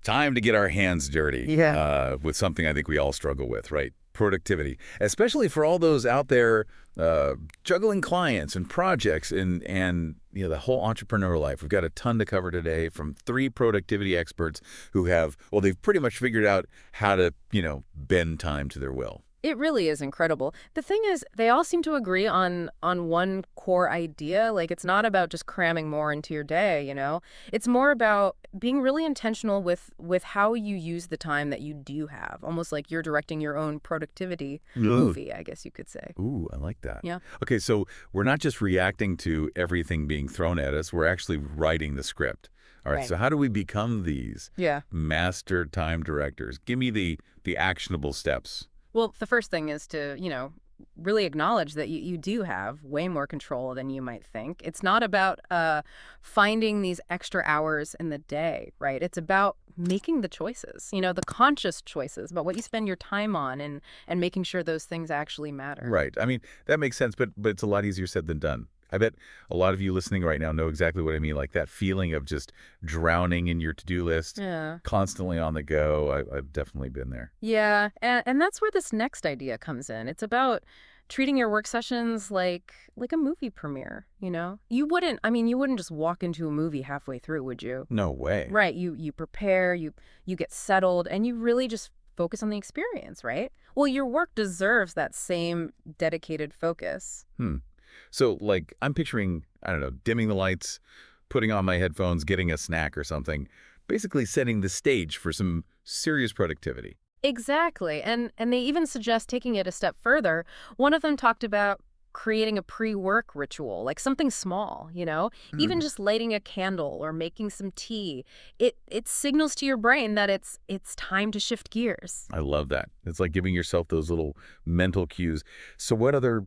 Time to get our hands dirty Yeah. with something I think we all struggle with, right? Productivity, especially for all those out there uh, juggling clients and projects and the whole entrepreneur life. We've got a ton to cover today from three productivity experts who have, well, they've pretty much figured out how to, bend time to their will. It really is incredible. The thing is, they all seem to agree on one core idea. Like, it's not about just cramming more into your day. It's more about being really intentional with how you use the time that you do have. Almost like you're directing your own productivity movie, I guess you could say. Ooh, I like that. Yeah. Okay, so we're not just reacting to everything being thrown at us, we're actually writing the script. All right, Right. so how do we become these Yeah. master time directors? Give me the actionable steps. Well, the first thing is to, really acknowledge that you do have way more control than you might think. It's not about finding these extra hours in the day, right? It's about making the choices, the conscious choices about what you spend your time on and making sure those things actually matter. Right. I mean, that makes sense, but it's a lot easier said than done. I bet a lot of you listening right now know exactly what I mean, like that feeling of just drowning in your to-do list, Yeah. constantly on the go. I've definitely been there. Yeah, and that's where this next idea comes in. It's about treating your work sessions like a movie premiere. You wouldn't just walk into a movie halfway through, would you? No way. Right, you prepare, you get settled, and you really just focus on the experience, right? Well, your work deserves that same dedicated focus. Hmm. So, like, I'm picturing, I don't know, dimming the lights, putting on my headphones, getting a snack or something, basically setting the stage for some serious productivity. Exactly. And they even suggest taking it a step further. One of them talked about creating a pre-work ritual, like something small. Even Hmm. just lighting a candle or making some tea. It signals to your brain that it's time to shift gears. I love that. It's like giving yourself those little mental cues. So what other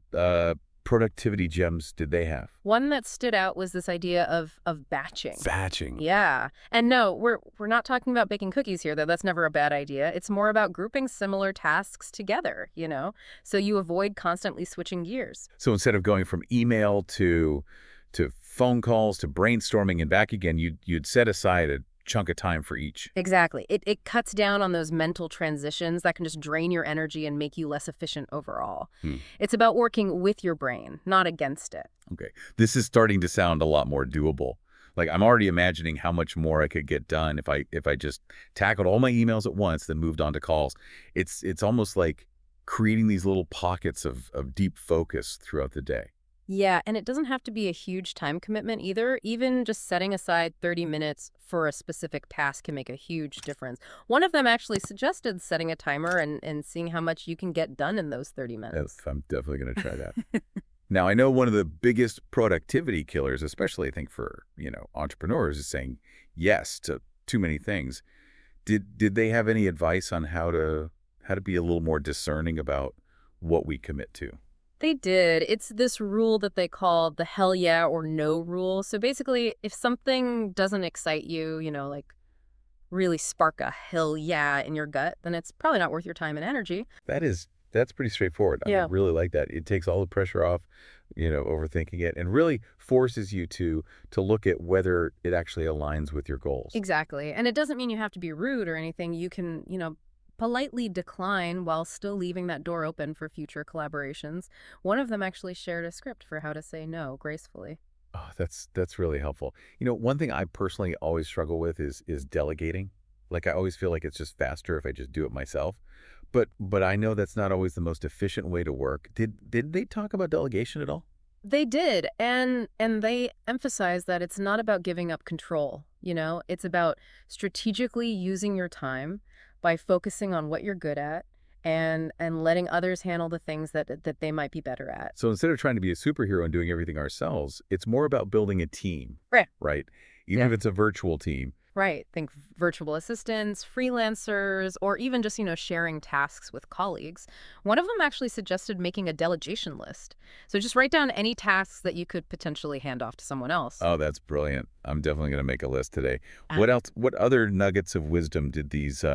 productivity gems did they have? One that stood out was this idea of batching. Batching. Yeah. And no, we're not talking about baking cookies here, though. That's never a bad idea. It's more about grouping similar tasks together, so you avoid constantly switching gears. So instead of going from email to phone calls to brainstorming and back again, you'd set aside a chunk of time for each. Exactly. It cuts down on those mental transitions that can just drain your energy and make you less efficient overall. Hmm. It's about working with your brain, not against it. Okay. This is starting to sound a lot more doable. Like I'm already imagining how much more I could get done if I just tackled all my emails at once, then moved on to calls. It's almost like creating these little pockets of deep focus throughout the day. Yeah, and it doesn't have to be a huge time commitment either. Even just setting aside 30 minutes for a specific task can make a huge difference. One of them actually suggested setting a timer and seeing how much you can get done in those 30 Yes, minutes. I'm definitely going to try that. Now, I know one of the biggest productivity killers, especially I think for, entrepreneurs, is saying yes to too many things. Did they have any advice on how to be a little more discerning about what we commit to? They did. It's this rule that they call the hell yeah or no rule. So basically, if something doesn't excite you, like really spark a hell yeah in your gut, then it's probably not worth your time and energy. That's pretty straightforward. I Yeah. really like that. It takes all the pressure off, overthinking it, and really forces you to look at whether it actually aligns with your goals. Exactly. And it doesn't mean you have to be rude or anything. You can, politely decline while still leaving that door open for future collaborations. One of them actually shared a script for how to say no gracefully. Oh, that's really helpful. One thing I personally always struggle with is delegating. Like I always feel like it's just faster if I just do it myself. But I know that's not always the most efficient way to work. Did they talk about delegation at all? They did, and they emphasize that it's not about giving up control. It's about strategically using your time by focusing on what you're good at and letting others handle the things that they might be better at. So instead of trying to be a superhero and doing everything ourselves, it's more about building a team, Right. right? Even if it's a virtual team. Right. Think virtual assistants, freelancers, or even just, sharing tasks with colleagues. One of them actually suggested making a delegation list. So just write down any tasks that you could potentially hand off to someone else. Oh, that's brilliant. I'm definitely going to make a list today. Uh, What else? What other nuggets of wisdom did these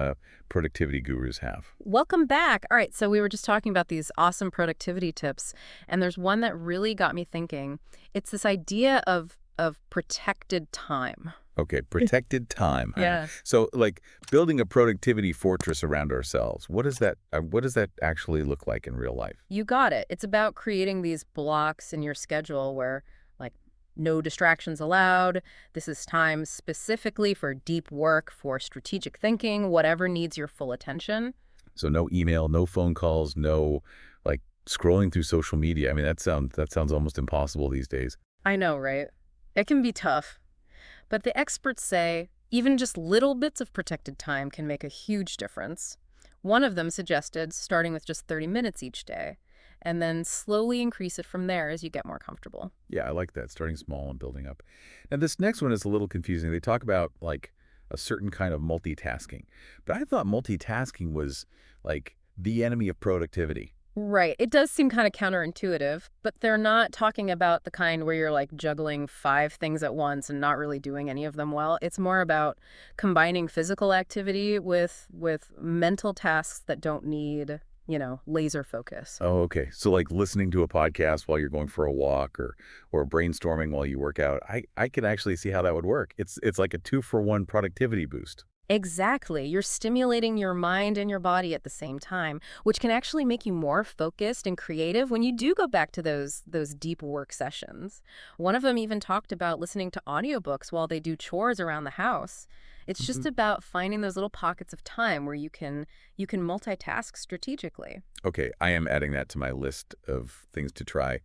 productivity gurus have? Welcome back. All right. So we were just talking about these awesome productivity tips, and there's one that really got me thinking. It's this idea of protected time. Okay, protected time, huh? Yeah. So, like, building a productivity fortress around ourselves, what does that actually look like in real life? You got it. It's about creating these blocks in your schedule where, like, no distractions allowed. This is time specifically for deep work, for strategic thinking, whatever needs your full attention. So no email, no phone calls, no, like, scrolling through social media. I mean, that sounds almost impossible these days. I know, right? It can be tough. But the experts say even just little bits of protected time can make a huge difference. One of them suggested starting with just 30 minutes each day, and then slowly increase it from there as you get more comfortable. Yeah, I like that, starting small and building up. And this next one is a little confusing. They talk about, like, a certain kind of multitasking. But I thought multitasking was, like, the enemy of productivity. Right. It does seem kind of counterintuitive, but they're not talking about the kind where you're like juggling five things at once and not really doing any of them well. It's more about combining physical activity with mental tasks that don't need, laser focus. Oh, okay. So, like, listening to a podcast while you're going for a walk or brainstorming while you work out, I can actually see how that would work. It's like a two-for-one productivity boost. Exactly. You're stimulating your mind and your body at the same time, which can actually make you more focused and creative when you do go back to those deep work sessions. One of them even talked about listening to audiobooks while they do chores around the house. It's Mhm. just about finding those little pockets of time where you can multitask strategically. Okay, I am adding that to my list of things to try.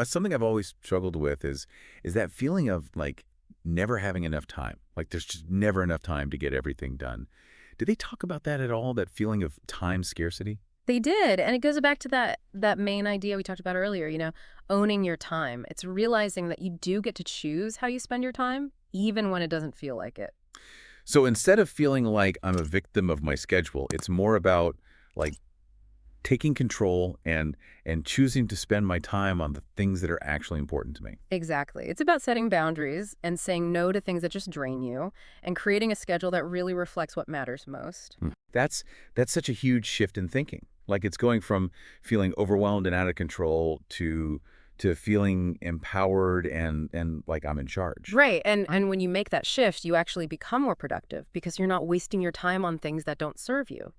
Something I've always struggled with is that feeling of, like, never having enough time. Like, there's just never enough time to get everything done. Did they talk about that at all? That feeling of time scarcity? They did, and it goes back to that main idea we talked about earlier, owning your time. It's realizing that you do get to choose how you spend your time, even when it doesn't feel like it. So instead of feeling like I'm a victim of my schedule, it's more about, like, taking control and choosing to spend my time on the things that are actually important to me. Exactly. It's about setting boundaries and saying no to things that just drain you and creating a schedule that really reflects what matters most. That's such a huge shift in thinking. Like, it's going from feeling overwhelmed and out of control to feeling empowered and like I'm in charge. Right. And when you make that shift, you actually become more productive because you're not wasting your time on things that don't serve you.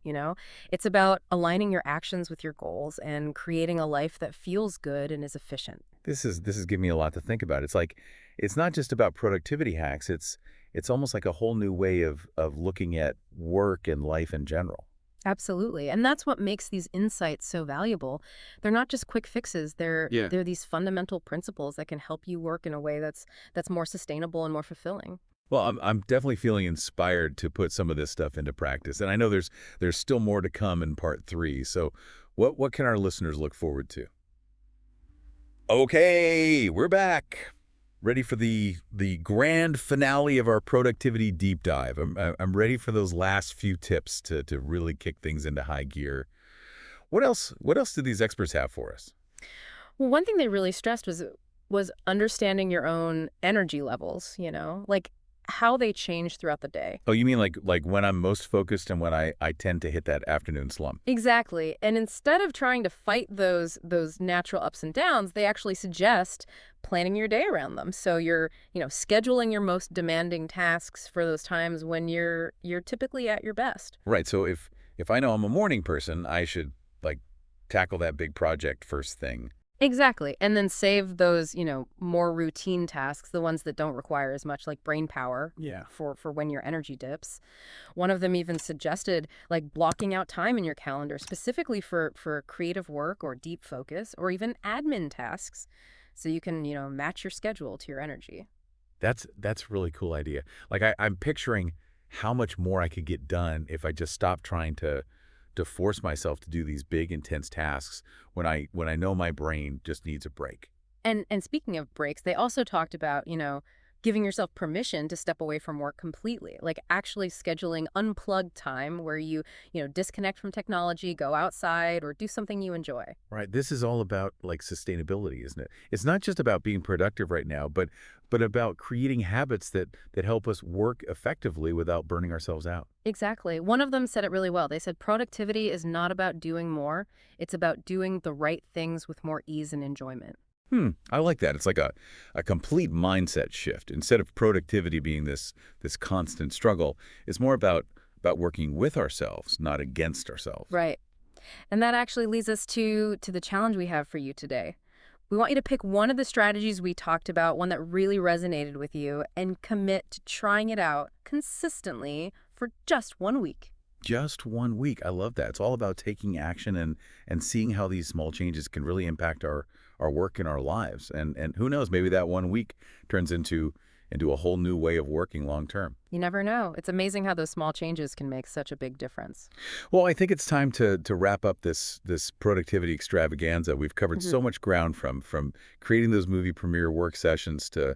It's about aligning your actions with your goals and creating a life that feels good and is efficient. This is giving me a lot to think about. It's like it's not just about productivity hacks. It's almost like a whole new way of looking at work and life in general. Absolutely. And that's what makes these insights so valuable. They're not just quick fixes. They're Yeah. they're these fundamental principles that can help you work in a way that's more sustainable and more fulfilling. Well, I'm definitely feeling inspired to put some of this stuff into practice, and I know there's still more to come in part three. So, what can our listeners look forward to? Okay, we're back. Ready for the grand finale of our productivity deep dive. I'm ready for those last few tips to really kick things into high gear. What else do these experts have for us? Well, one thing they really stressed was understanding your own energy levels, like how they change throughout the day. Oh, you mean like when I'm most focused and when I tend to hit that afternoon slump? Exactly. And instead of trying to fight those natural ups and downs, they actually suggest planning your day around them. So you're scheduling your most demanding tasks for those times when you're typically at your best. Right. So if I know I'm a morning person, I should, like, tackle that big project first thing. Exactly. And then save those more routine tasks, the ones that don't require as much like brain power Yeah. for when your energy dips. One of them even suggested like blocking out time in your calendar specifically for creative work or deep focus or even admin tasks so you can match your schedule to your energy. That's a really cool idea. Like, I'm picturing how much more I could get done if I just stopped trying to force myself to do these big intense tasks when I know my brain just needs a break. And speaking of breaks, they also talked about giving yourself permission to step away from work completely, like actually scheduling unplugged time where you disconnect from technology, go outside, or do something you enjoy. Right. This is all about, like, sustainability, isn't it? It's not just about being productive right now, but about creating habits that help us work effectively without burning ourselves out. Exactly. One of them said it really well. They said productivity is not about doing more, it's about doing the right things with more ease and enjoyment. I like that. It's like a complete mindset shift. Instead of productivity being this constant struggle, it's more about working with ourselves, not against ourselves. Right. And that actually leads us to the challenge we have for you today. We want you to pick one of the strategies we talked about, one that really resonated with you, and commit to trying it out consistently for just 1 week. Just 1 week. I love that. It's all about taking action and seeing how these small changes can really impact our work and our lives. And who knows, maybe that 1 week turns into a whole new way of working long term. You never know. It's amazing how those small changes can make such a big difference. Well, I think it's time to wrap up this productivity extravaganza. We've covered Mhm. so much ground from creating those movie premiere work sessions to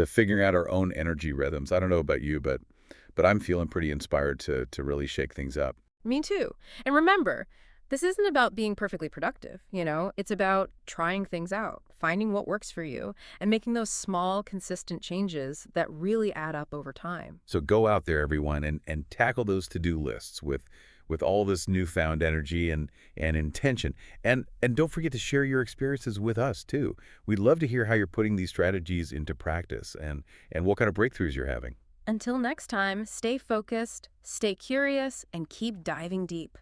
figuring out our own energy rhythms. I don't know about you, but I'm feeling pretty inspired to really shake things up. Me too. And remember, this isn't about being perfectly productive, you know? It's about trying things out, finding what works for you, and making those small, consistent changes that really add up over time. So go out there, everyone, and tackle those to-do lists with all this newfound energy and intention. And don't forget to share your experiences with us too. We'd love to hear how you're putting these strategies into practice and what kind of breakthroughs you're having. Until next time, stay focused, stay curious, and keep diving deep.